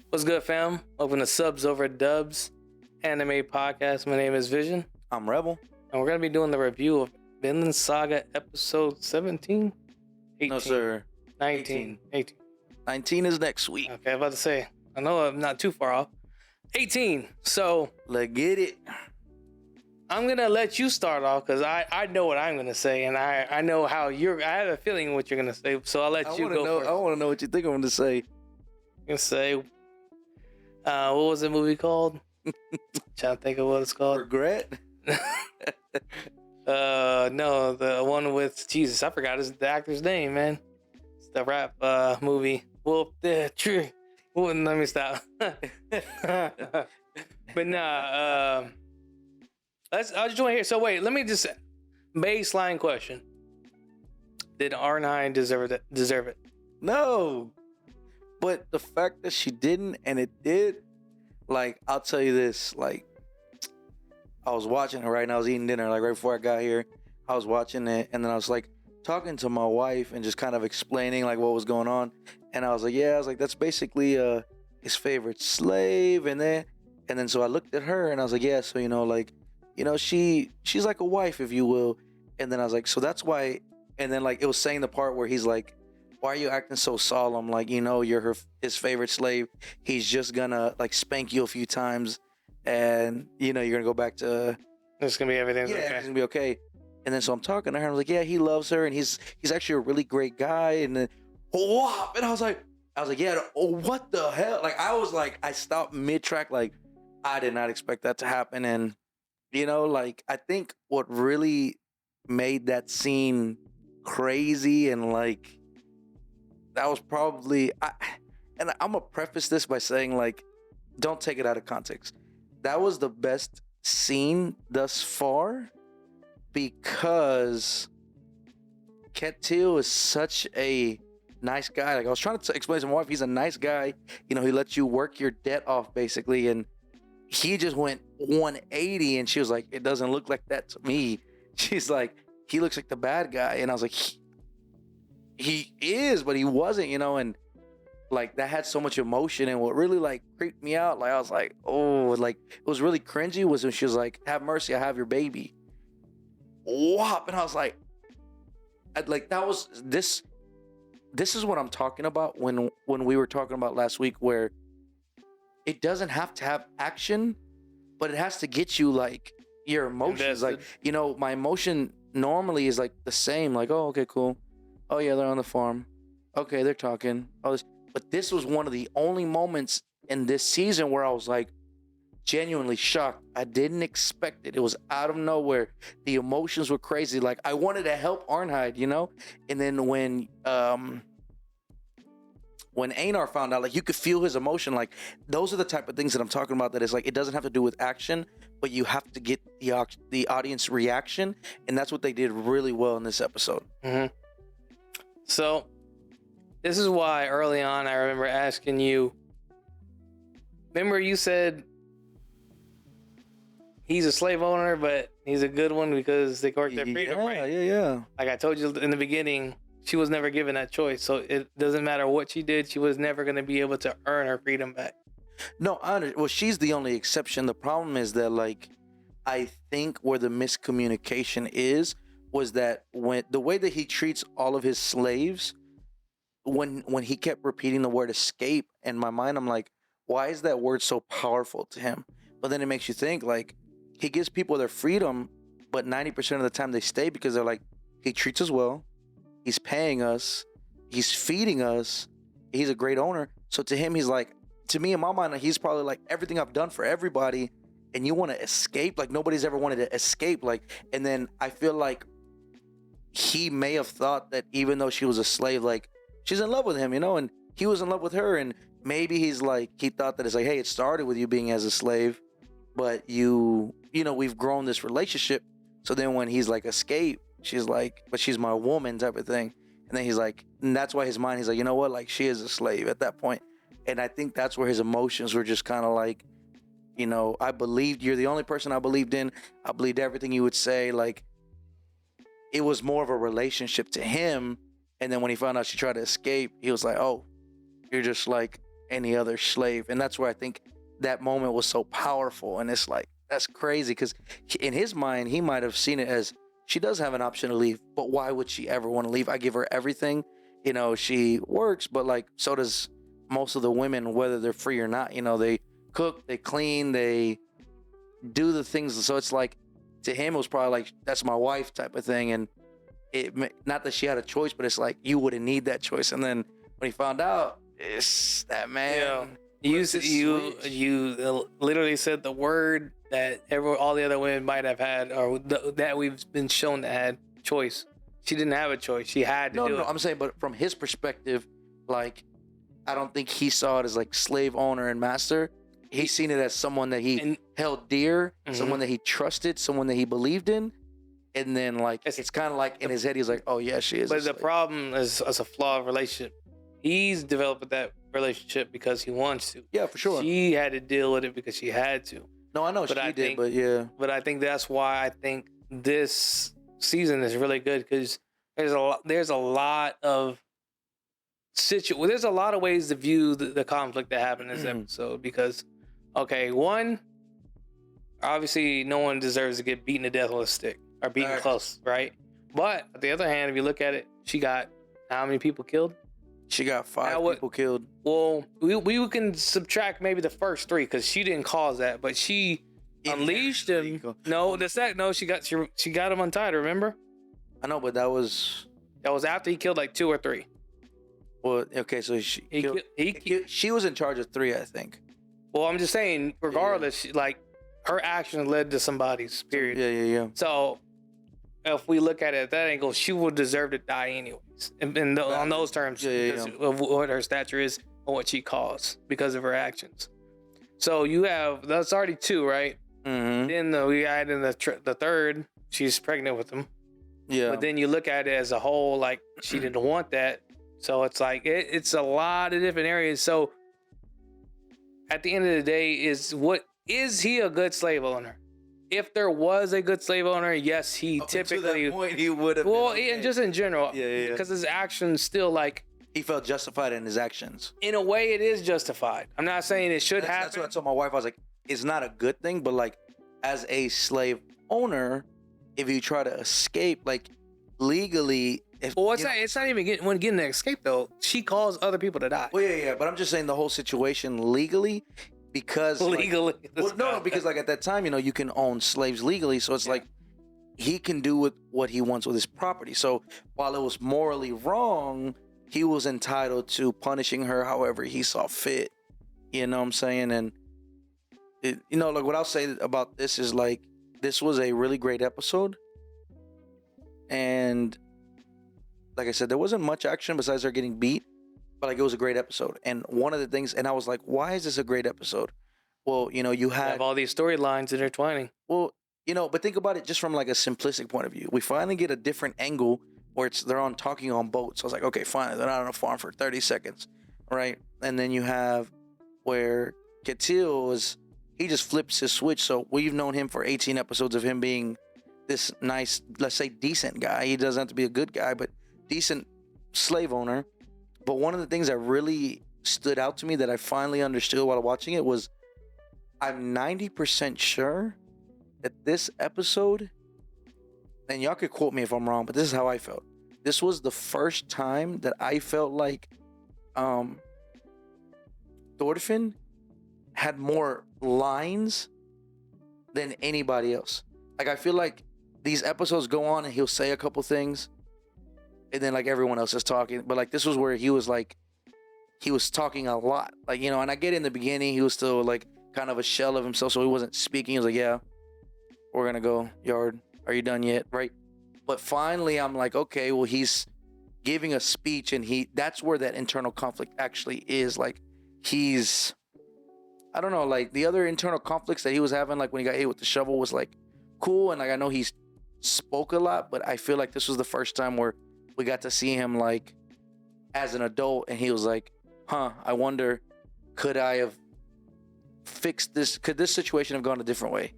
What's good, fam? Welcome to Subs Over Dubs Anime Podcast. My name is Vision. I'm Rebel. And we're going to be doing the review of Vinland Saga episode 17? 18. No, sir. 19. 18. 19 is next week. Okay, I was about to say, I know I'm not too far off. 18. So, Let's get it. I'm going to let you start off because I know what I'm going to say. And I know how I have a feeling what you're going to say. So I'll let you go first. I want to know what you think I'm going to say. I'm going to say, what was the movie called? Trying to think of what it's called. Regret? No, the one with Jesus. I forgot the actor's name, man. It's the rap movie. Well, true. Well, let me stop. But nah, I just want to hear. So wait, let me just baseline question: did R9 deserve it? No. But the fact that she didn't and it did, like, I'll tell you this, like, I was watching it, right? And I was eating dinner, like, right before I got here. I was watching it, and then I was, like, talking to my wife and just kind of explaining, like, what was going on. And I was like, that's basically his favorite slave. And then so I looked at her, and I was like, yeah, so, she's like a wife, if you will. And then I was like, so that's why. And then, like, it was saying the part where he's like, why are you acting so solemn? Like, you're his favorite slave. He's just gonna, like, spank you a few times. And, you're going to go back to... It's going to be everything's okay. Everything's going to be okay. And then so I'm talking to her. And I was like, yeah, he loves her. And he's actually a really great guy. And then, whop! And I was like, yeah, what the hell? Like, I stopped mid-track. Like, I did not expect that to happen. And, like, I think what really made that scene crazy and, like, that was probably... and I'm going to preface this by saying, like, don't take it out of context. That was the best scene thus far because Ketil is such a nice guy. Like, I was trying to explain to my wife, he's a nice guy. He lets you work your debt off, basically. And he just went 180, and she was like, it doesn't look like that to me. She's like, he looks like the bad guy. And I was like, he is, but he wasn't, and like, that had so much emotion. And what really, like, creeped me out, like, I was like, oh, like, it was really cringy, was when she was like, have mercy, I have your baby. Whop. And I was like, that was this is what I'm talking about when we were talking about last week, where it doesn't have to have action, but it has to get you, like, your emotions. Like, my emotion normally is, like, the same, like, oh, okay, cool. Oh yeah, they're on the farm. Okay, they're talking. Oh, but this was one of the only moments in this season where I was, like, genuinely shocked. I didn't expect it. It was out of nowhere. The emotions were crazy. Like, I wanted to help Arnheid, And then when Einar found out, like, you could feel his emotion. Like, those are the type of things that I'm talking about, that is, like, it doesn't have to do with action, but you have to get the audience reaction. And that's what they did really well in this episode. Mm-hmm. So, this is why early on I remember asking you. Remember you said he's a slave owner, but he's a good one because they work their freedom, right? Yeah. Like I told you in the beginning, she was never given that choice. So it doesn't matter what she did, she was never going to be able to earn her freedom back. No, well, she's the only exception. The problem is that, like, I think where the miscommunication was that when the way that he treats all of his slaves, when he kept repeating the word escape, in my mind, I'm like, why is that word so powerful to him? But then it makes you think, like, he gives people their freedom, but 90% of the time they stay because they're like, he treats us well, he's paying us, he's feeding us, he's a great owner. So to him, he's like, to me, in my mind, he's probably like, everything I've done for everybody, and you want to escape? Like, nobody's ever wanted to escape. Like, and then I feel like he may have thought that even though she was a slave, like, she's in love with him, and he was in love with her, and maybe he's like, he thought that it's like, hey, it started with you being as a slave, but we've grown this relationship. So then when he's like, escape, she's like, but she's my woman, type of thing. And then he's like, and that's why his mind, he's like, you know what, like, she is a slave at that point. And I think that's where his emotions were just kind of like, I believed, you're the only person I believed in. I believed everything you would say. Like, it was more of a relationship to him. And then when he found out she tried to escape, he was like, oh, you're just like, any other slave. And that's where I think that moment was so powerful. And it's like, that's crazy, because in his mind, he might have seen it as, she does have an option to leave, but why would she ever want to leave? I give her everything. You know, she works, but like, so does most of the women, whether they're free or not. You know, they cook, they clean, they do the things. So it's like, to him, it was probably like, that's my wife type of thing. And it, not that she had a choice, but it's like, you wouldn't need that choice. And then when he found out, it's that man. You literally said the word that all the other women might have had, or that we've been shown that had choice. She didn't have a choice. She had to do it. No, I'm saying, but from his perspective, like, I don't think he saw it as like slave owner and master. He seen it as someone that he held dear, someone that he trusted, someone that he believed in. And then like, it's kind of like in his head, he's like, oh yeah, she is. But the problem is a flawed relationship. He's developed that relationship because he wants to. Yeah, for sure. She had to deal with it because she had to. No, I know she did, but yeah. But I think that's why I think this season is really good, because there's a lot of there's a lot of ways to view the conflict that happened in this episode. Because, okay, one, obviously no one deserves to get beaten to death with a stick or beaten close, right? But on the other hand, if you look at it, she got how many people killed? She got 5 people killed. Well, we can subtract maybe the first 3, because she didn't cause that, but she unleashed him. No, she got him untied. Remember? I know, but that was after he killed like 2 or 3. Well, okay, so she was in charge of 3, I think. Well, I'm just saying, regardless, like, her actions led to somebody's. Period. Yeah. So, if we look at it at that angle, she would deserve to die anyways. On those terms, because of what her stature is and what she caused because of her actions. So that's already 2, right? Mm-hmm. Then we add in the third, she's pregnant with him. Yeah. But then you look at it as a whole, like, she didn't want that. So it's like, it's a lot of different areas. So at the end of the day, is he a good slave owner? If there was a good slave owner, yes, he typically. To that point, he would have. Well, and just in general, because his actions still, like, he felt justified in his actions. In a way, it is justified. I'm not saying it should happen. That's what I told my wife. I was like, it's not a good thing, but like, as a slave owner, if you try to escape, like, legally. It's not even getting to escape though. She caused other people to die. Well, yeah, but I'm just saying the whole situation legally. Because legally, because like at that time, you can own slaves legally, so it's like he can do with what he wants with his property. So while it was morally wrong, he was entitled to punishing her however he saw fit. You know what I'm saying? And like what I'll say about this is like, this was a really great episode, and like I said, there wasn't much action besides her getting beat. But like, it was a great episode. And one of the things, and I was like, why is this a great episode? Well, you have all these storylines intertwining. Well, but think about it just from like a simplistic point of view. We finally get a different angle where they're talking on boats. So I was like, okay, fine. They're not on a farm for 30 seconds. Right. And then you have where Ketil he just flips his switch. So we've known him for 18 episodes of him being this nice, let's say decent guy. He doesn't have to be a good guy, but decent slave owner. But one of the things that really stood out to me that I finally understood while watching it was, I'm 90% sure that this episode, and y'all could quote me if I'm wrong, but this is how I felt. This was the first time that I felt like Thorfinn had more lines than anybody else. Like, I feel like these episodes go on and he'll say a couple things, and then like everyone else is talking, but like this was where he was talking a lot, like, and I get in the beginning he was still like kind of a shell of himself, so he wasn't speaking. He was like, yeah, we're gonna go yard, are you done yet? Right? But finally I'm like, okay, well, he's giving a speech, and that's where that internal conflict actually is. Like, I don't know, like the other internal conflicts that he was having, like when he got hit with the shovel, was like cool, and like I know he spoke a lot, but I feel like this was the first time where we got to see him like as an adult, and he was like, I wonder, could I have fixed this? Could this situation have gone a different way?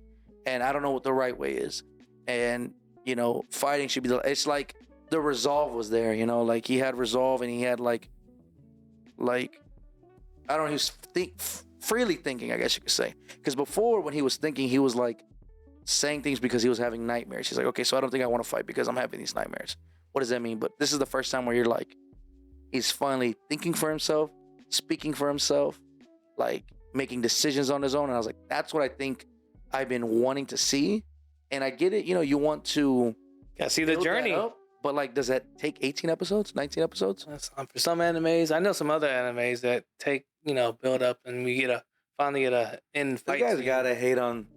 And I don't know what the right way is. And, fighting should be it's like the resolve was there, like he had resolve, and he had like, I don't know. He was freely thinking, I guess you could say. Because before, when he was thinking, he was like saying things because he was having nightmares. He's like, okay, so I don't think I want to fight because I'm having these nightmares. What does that mean? But this is the first time where you're like, he's finally thinking for himself, speaking for himself, like making decisions on his own. And I was like, that's what I think I've been wanting to see. And I get it. You know, you want to see the journey. But like, does that take 18 episodes, 19 episodes? For some animes, I know some other animes that take, build up and we finally get a end fight. You guys gotta hate on.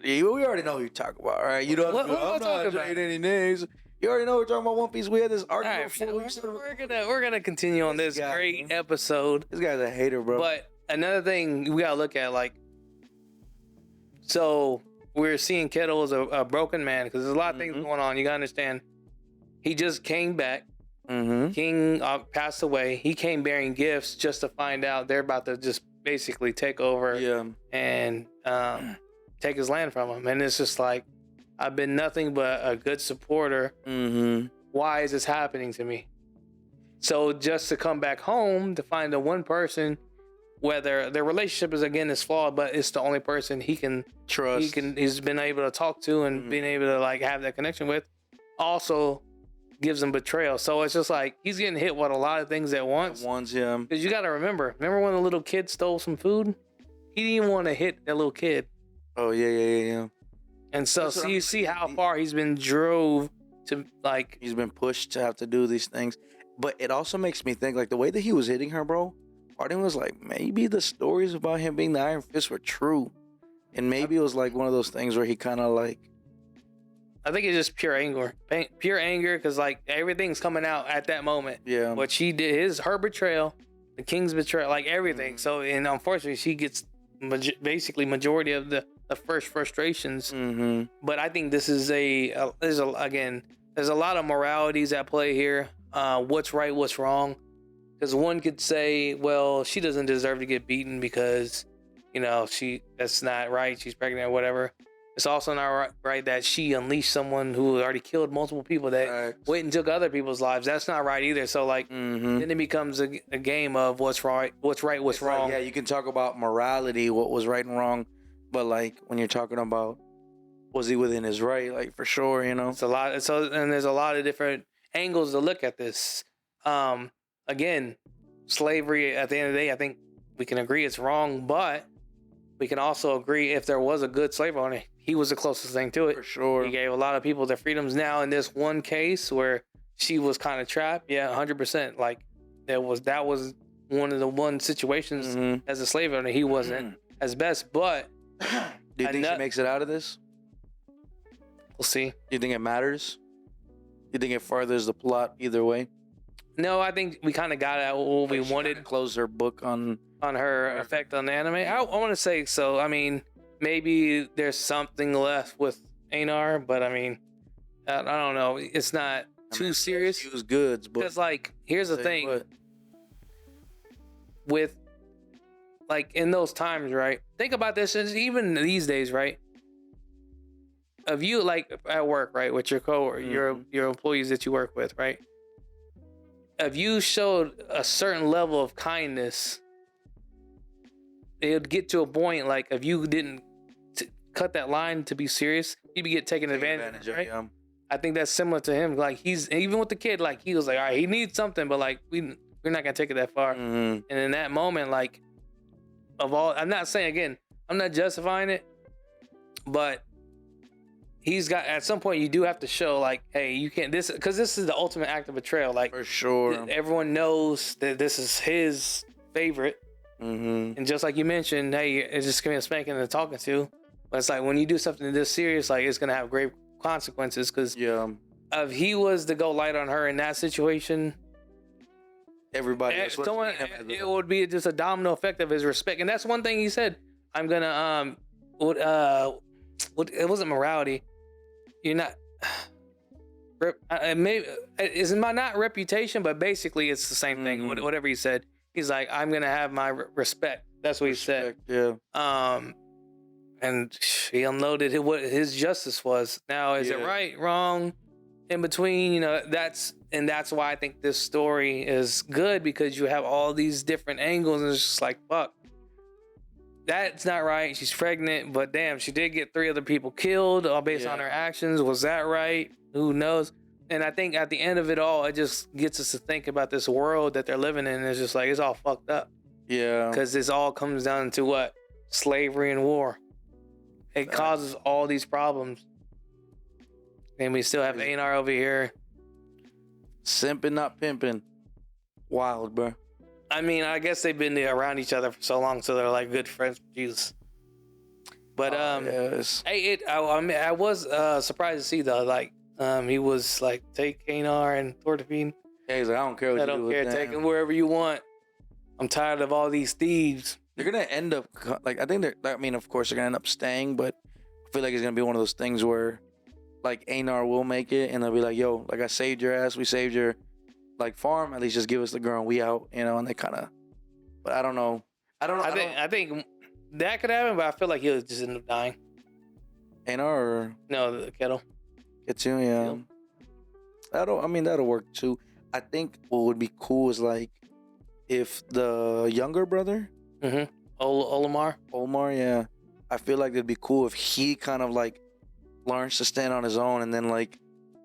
We already know who you're talking about, all right? You don't. What I'm not saying any names. You already know we're talking about One Piece. We had this argument before. We're gonna continue on this great episode. This guy's a hater, bro. But another thing we gotta look at, like, so we're seeing Kettle as a broken man because there's a lot of things going on. You gotta understand. He just came back. King passed away. He came bearing gifts just to find out they're about to just basically take over and take his land from him. And it's just like, I've been nothing but a good supporter. Why is this happening to me? So just to come back home to find the one person, whether their relationship is flawed, but it's the only person he can trust. He's been able to talk to and been able to like have that connection with. Also gives him betrayal. So it's just like he's getting hit with a lot of things at once. Because you got to remember when the little kid stole some food? He didn't even want to hit that little kid. Oh, yeah. And so you see how far he's been drove to, like... He's been pushed to have to do these things. But it also makes me think, like, the way that he was hitting her, bro, part of me was like, maybe the stories about him being the Iron Fist were true. And maybe it was like one of those things where he kind of like... I think it's just pure anger. Pure anger, because like everything's coming out at that moment. Yeah. What she did, her betrayal, the king's betrayal, like everything. So, and unfortunately, she gets basically majority of the first frustrations. But I think this is there's a lot of moralities at play here. What's right, what's wrong? Because one could say, well, she doesn't deserve to get beaten because, that's not right. She's pregnant or whatever. It's also not right that she unleashed someone who already killed multiple people that went and took other people's lives. That's not right either. So like, then it becomes a game of what's right, what's wrong. Like, yeah, you can talk about morality, what was right and wrong, but like when you're talking about was he within his right, like for sure, It's a lot. So and there's a lot of different angles to look at this. Again, slavery. At the end of the day, I think we can agree it's wrong, but we can also agree if there was a good slave owner, he was the closest thing to it. For sure. He gave a lot of people their freedoms. Now in this one case where she was kind of trapped, 100%. Like that was one of the situations as a slave owner he wasn't as best. But do you think she makes it out of this? We'll see. Do you think it matters? Do you think it furthers the plot either way? No, I think we kind of got at what we wanted. Close her book on her effect on the anime. I want to say so. I mean, maybe there's something left with Einar, but I mean, I don't know. It's not too serious. Use goods, but because like, here's the thing. With like in those times, right? Think about this. Even these days, right? Of you like at work, right, with your your employees that you work with, right? If you showed a certain level of kindness, it would get to a point like if you didn't cut that line to be serious, you'd be taken advantage of, right? Yeah. I think that's similar to him. Like he's even with the kid, like he was like, all right, he needs something, but like we're not gonna take it that far. And in that moment, like I'm not saying again, I'm not justifying it, but he's got at some point you do have to show like, hey, you can't because this is the ultimate act of betrayal. Like for sure, everyone knows that this is his favorite, and just like you mentioned, hey, it's just gonna be a spanking and a talking to. But it's like when you do something this serious, like it's gonna have great consequences. Because if he was to go light on her in that situation, everybody, it would be just a domino effect of his respect. And that's one thing he said. I'm gonna it wasn't morality. You're not. Maybe it's not reputation, but basically it's the same thing. Whatever he said, he's like, I'm gonna have my respect. That's what he said. Yeah. And he unloaded what his justice was. Now, is it right, wrong, in between? That's And that's why I think this story is good, because you have all these different angles, and it's just like, fuck, that's not right. She's pregnant, but damn, she did get 3 other people killed all based on her actions. Was that right? Who knows? And I think at the end of it all, it just gets us to think about this world that they're living in. It's just like, it's all fucked up. Yeah. Because this all comes down to what? Slavery and war. It causes all these problems. And we still have Einar over here. Simping, not pimping. Wild, bro. I mean, I guess they've been around each other for so long, so they're like good friends. Jesus. But yes. I was surprised to see though, like he was like, take Einar and Thorfinn. Yeah, he's like, I don't care what I you do don't with care. them. Take them wherever you want. I'm tired of all these thieves. They're gonna end up like, I think they're. I mean, of course, they're gonna end up staying, but I feel like it's gonna be one of those things where, like, Einar will make it, and they'll be like, "Yo, like, I saved your ass. We saved your, like, farm. At least just give us the girl, and we out." You know, and they kind of. But I don't know. I think that could happen, but I feel like he'll just end up dying. Einar or No, the kettle. Ketsu, yeah. That'll work too. I think what would be cool is like if the younger brother, Olimar, yeah. I feel like it'd be cool if he kind of like learns to stand on his own, and then like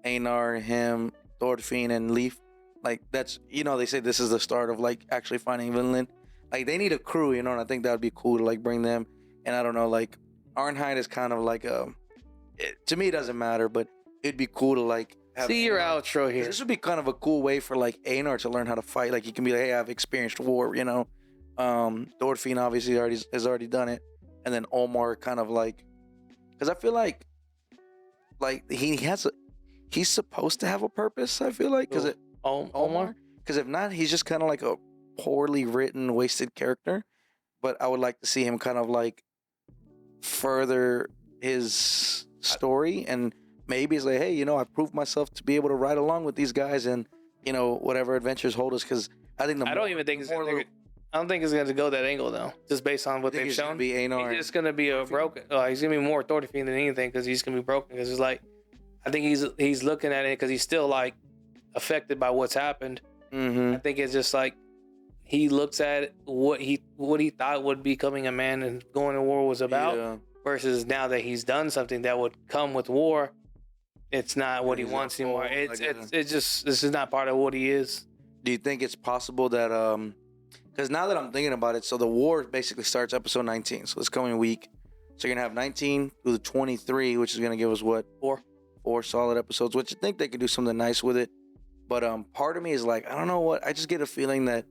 Einar, him, Thorfinn, and Leif, like that's, you know, they say this is the start of like actually finding Vinland. Like they need a crew, you know, and I think that would be cool to like bring them. And I don't know, like Arnheid is kind of like to me it doesn't matter, but it'd be cool to like have see your outro here. This would be kind of a cool way for like Einar to learn how to fight. Like he can be like, hey, I've experienced war, you know. Thorfinn obviously has already done it, and then Omar kind of like, because I feel like he's supposed to have a purpose. I feel like because Omar, because if not, he's just kind of like a poorly written, wasted character. But I would like to see him kind of like further his story, and maybe it's like, hey, you know, I proved myself to be able to ride along with these guys, and you know, whatever adventures hold us. Because I think I don't think it's going to go that angle though, just based on what they've shown. Be Einar. He's just going to be a broken. He's going to be more Thorfinn than anything, because he's going to be broken. Because it's like, I think he's looking at it because he's still like affected by what's happened. Mm-hmm. I think it's just like he looks at what he thought would becoming a man and going to war was about, versus now that he's done something that would come with war. It's not what he wants anymore. It's just, this is not part of what he is. Do you think it's possible that because now that I'm thinking about it, so the war basically starts episode 19, so this coming week. So you're gonna have 19 through the 23, which is gonna give us what, four solid episodes, which I think they could do something nice with it. But part of me is like, I don't know what. I just get a feeling that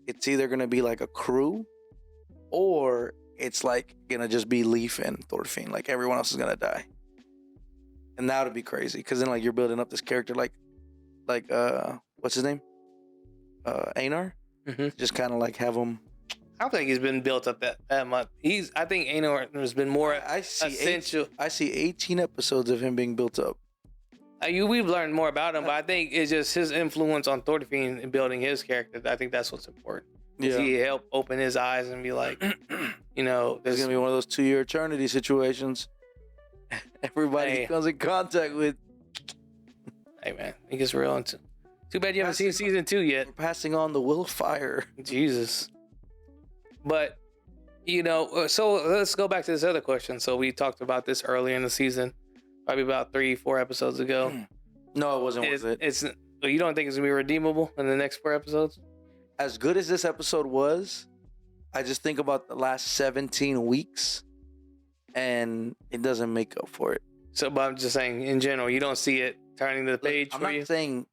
it's either gonna be like a crew, or it's like gonna just be Leif and Thorfinn. Like everyone else is gonna die, and that would be crazy. Because then like you're building up this character like what's his name? Einar. Mm-hmm. Just kind of like have him. I don't think he's been built up that much. I think Einar has been more essential. I see 18 episodes of him being built up. We've learned more about him, but I think it's just his influence on Thorfinn in building his character. I think that's what's important. Yeah. He helped open his eyes and be like, you know, there's gonna be one of those 2-year eternity situations. Everybody comes in contact with. Hey man, it gets real. Too bad you haven't seen season 2 yet. We're passing on the will of fire. Jesus. But, you know, so let's go back to this other question. So we talked about this earlier in the season, probably about 3-4 episodes ago. No, it wasn't worth it. You don't think it's gonna be redeemable in the next 4 episodes? As good as this episode was, I just think about the last 17 weeks, and it doesn't make up for it. So, but I'm just saying, in general, you don't see it turning the page. I'm not saying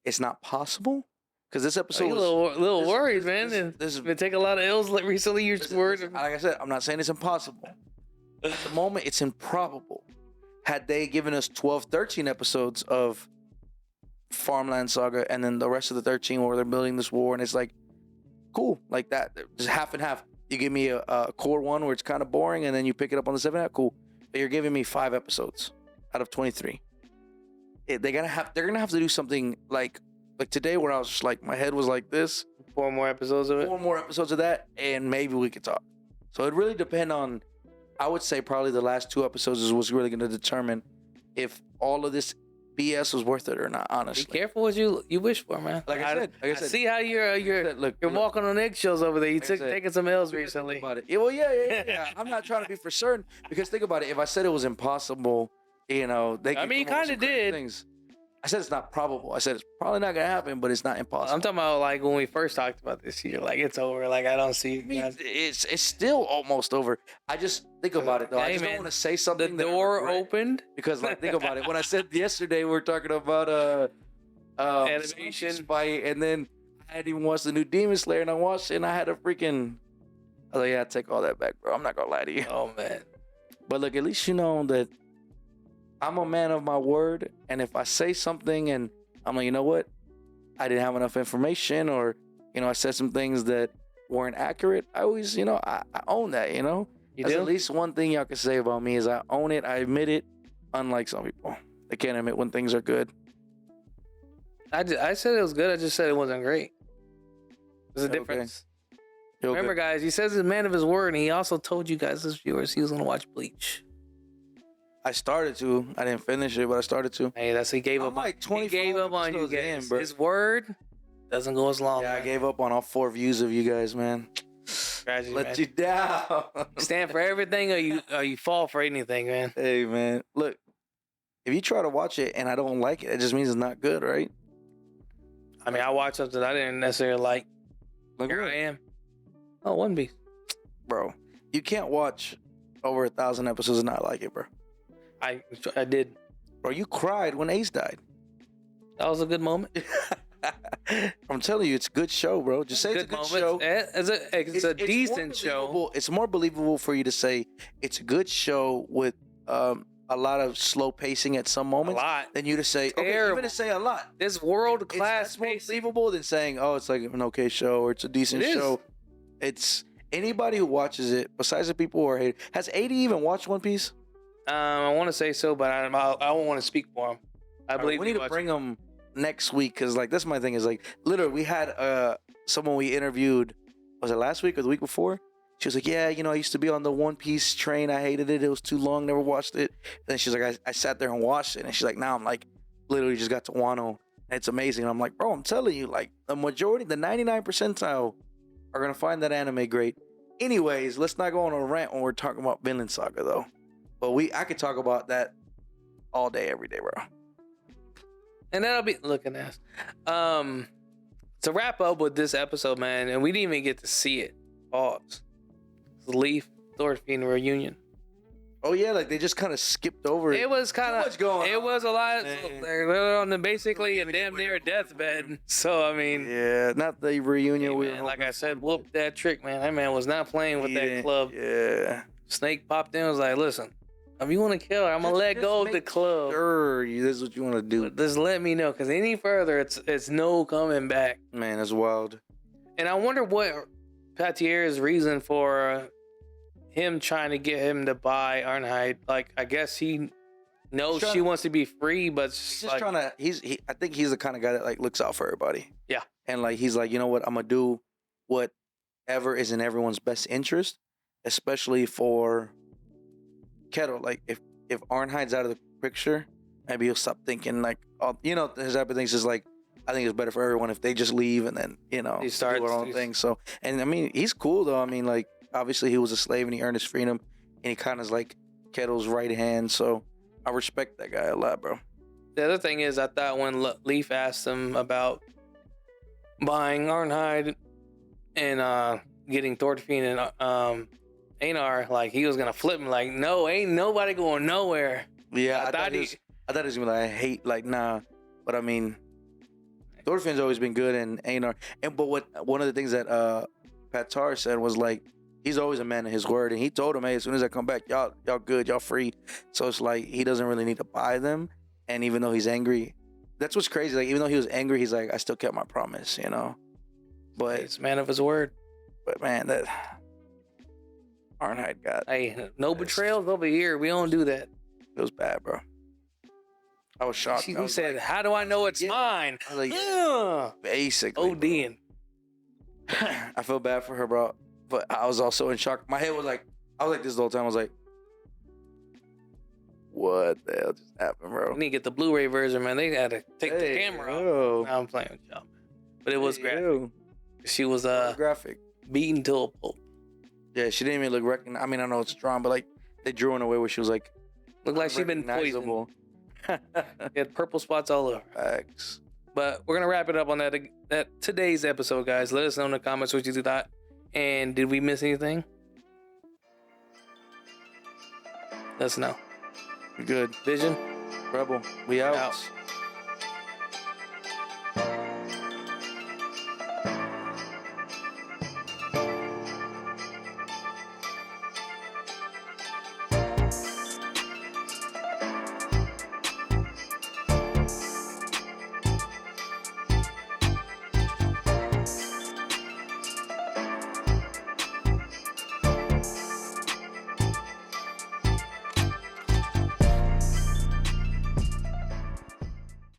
it's not possible, because this episode a little worried, man. This been taking a lot of L's recently. You're worried. Like I said, I'm not saying it's impossible. At the moment, it's improbable. Had they given us 12, 13 episodes of Farmland Saga, and then the rest of the 13 where they're building this war, and it's like, cool, like that, just half and half. You give me a core one where it's kind of boring, and then you pick it up on the 7th, cool. But you're giving me 5 episodes out of 23. They're gonna have to do something like today, where I was just like, my head was like this. 4 more episodes of it. 4 more episodes of that, and maybe we could talk. So it really depend on. I would say probably the last 2 episodes is what's really going to determine if all of this BS was worth it or not. Be Honestly, careful what you wish for, man. like I said, I see how you're look, walking on eggshells over there. You Like I said, taking some L's because recently. think about it. Yeah, well, yeah. I'm not trying to be for certain because think about it. If I said it was impossible, they I mean, you come up with kinda some crazy did. things. I said it's not probable. I said it's probably not gonna happen, but it's not impossible. I'm talking about like when we first talked about this year. Like it's over. Like I don't see. I mean, it's still almost over. I just think about it though. I Hey, just man, don't want to say The something. that I door regret. opened. Because like think about it. When I said yesterday we were talking about Animation. fight, and then I hadn't even watched the new Demon Slayer, and I watched it, and I had a freaking. I was like, yeah, I take all that back, bro. I'm not gonna lie to you. Oh man. But look, at least you know that I'm a man of my word, and if I say something and I'm like, you know what, I didn't have enough information, or I said some things that weren't accurate, I always, I own that. You That's do? at least one thing y'all can say about me is I own it, I admit it. Unlike some people, they can't admit when things are good. I said it was good. I just said it wasn't great. There's a Okay. difference. You're Remember, good. guys, he says he's a man of his word, and he also told you guys, as viewers, he was gonna watch Bleach. I started to. I didn't finish it, but I started to. Hey, that's he gave I'm up. like He 24 gave up on you episodes in, guys. bro. His word doesn't go as long. Yeah, I man. gave up on all 4 views of you guys, man. Tragedy, Let man. you down. Stand for everything, or you fall for anything, man. Hey, man. Look, if you try to watch it and I don't like it, it just means it's not good, right? I mean, I watched something I didn't necessarily like. Like, Here what? I am. Oh, One Piece. Bro, you can't watch over 1,000 episodes and not like it, bro. I did. Bro, you cried when Ace died. That was a good moment. I'm telling you, it's a good show, bro. Just say it's a good show. It's a decent more show. believable- It's more believable for you to say it's a good show with a lot of slow pacing at some A moments lot. than you to say, okay, Terrible. even to say a lot. This world It's, class that's more pacing. believable than saying, oh, it's like an okay show or it's a decent It is. show. It's anybody who watches it, besides the people who are hating. Has 80 even watched One Piece? I want to say so, but I don't want to speak for him. I believe we need to bring him next week because like that's my thing is like literally we had someone we interviewed, was it last week or the week before? She was like, yeah, I used to be on the One Piece train. I hated it. It was too long. Never watched it. And then she's like, I sat there and watched it. And she's like, now I'm like, literally just got to Wano. And it's amazing. And I'm like, bro, I'm telling you, like the majority, the 99 percentile are going to find that anime great. Anyways, let's not go on a rant when we're talking about Vinland Saga though. But I could talk about that all day, every day, bro. And that'll be looking at us. To wrap up with this episode, man, and we didn't even get to see it. Pause. Leaf, Thorfinn reunion. Oh yeah, like they just kind of skipped over it. It was kind Too much going of. It on, was a lot. man. They're on the basically a damn near deathbed. So I mean, Yeah, not the reunion. hey, we man, were like I hoping said, for. whoop that trick, man. That man was not playing with He that didn't- club. Yeah. Snake popped in, and was like, "Listen, if you want to kill her, I'm gonna let go of the club. Sure, this is what you want to do. Just let me know, because any further, it's no coming back." Man, that's wild. And I wonder what Patier's reason for him trying to get him to buy Arnheid. Like, I guess he knows He's she wants to be free, but He's like, just trying to. I think he's the kind of guy that like looks out for everybody. Yeah. And like he's like, you know what? I'm gonna do whatever is in everyone's best interest, especially for Kettle. Like if Arnheid's out of the picture, maybe he'll stop thinking like, oh, his type of things is like. I think it's better for everyone if they just leave and then He do starts- their own thing. So, and I mean, he's cool though. I mean, like obviously he was a slave and he earned his freedom, and he kind of is like Kettle's right hand. So I respect that guy a lot, bro. the other thing is, I thought when Leaf asked him about buying Arnheid and getting Thorfinn and Einar, like he was gonna flip him, like, no, ain't nobody going nowhere. Yeah, I I thought thought he- he was gonna be like, I hate like nah, but I mean, Thorfinn's always been good and Einar. But one of the things that Patar said was like he's always a man of his word, and he told him, hey, as soon as I come back, y'all good, y'all free. So it's like he doesn't really need to buy them, and even though he's angry, that's what's crazy. Like even though he was angry, he's like, I still kept my promise, But He's a man of his word. man, that Arnheid got Hey, no betrayals over here. We don't do that. it was bad, bro. I was shocked. He I was said, like, "How do I know it's Yeah. mine?" I was like, Yeah. basically. ODing. I feel bad for her, bro. But I was also in shock. My head was like, I was like this the whole time. I was like, what the hell just happened, bro? We need to get the Blu-ray version, man. They had to take the camera off. Nah, I'm playing with y'all, man. But it was graphic. She was graphic. beaten to a pulp. Yeah, she didn't even look recognizable. I mean, I know it's drawn, but like they drew in a way where she was like, looked like she'd been poisoned. Had purple spots all over. X. But we're gonna wrap it up on that today's episode, guys. Let us know in the comments what you thought, and did we miss anything? Let us know. Good. Vision. Rebel. We out.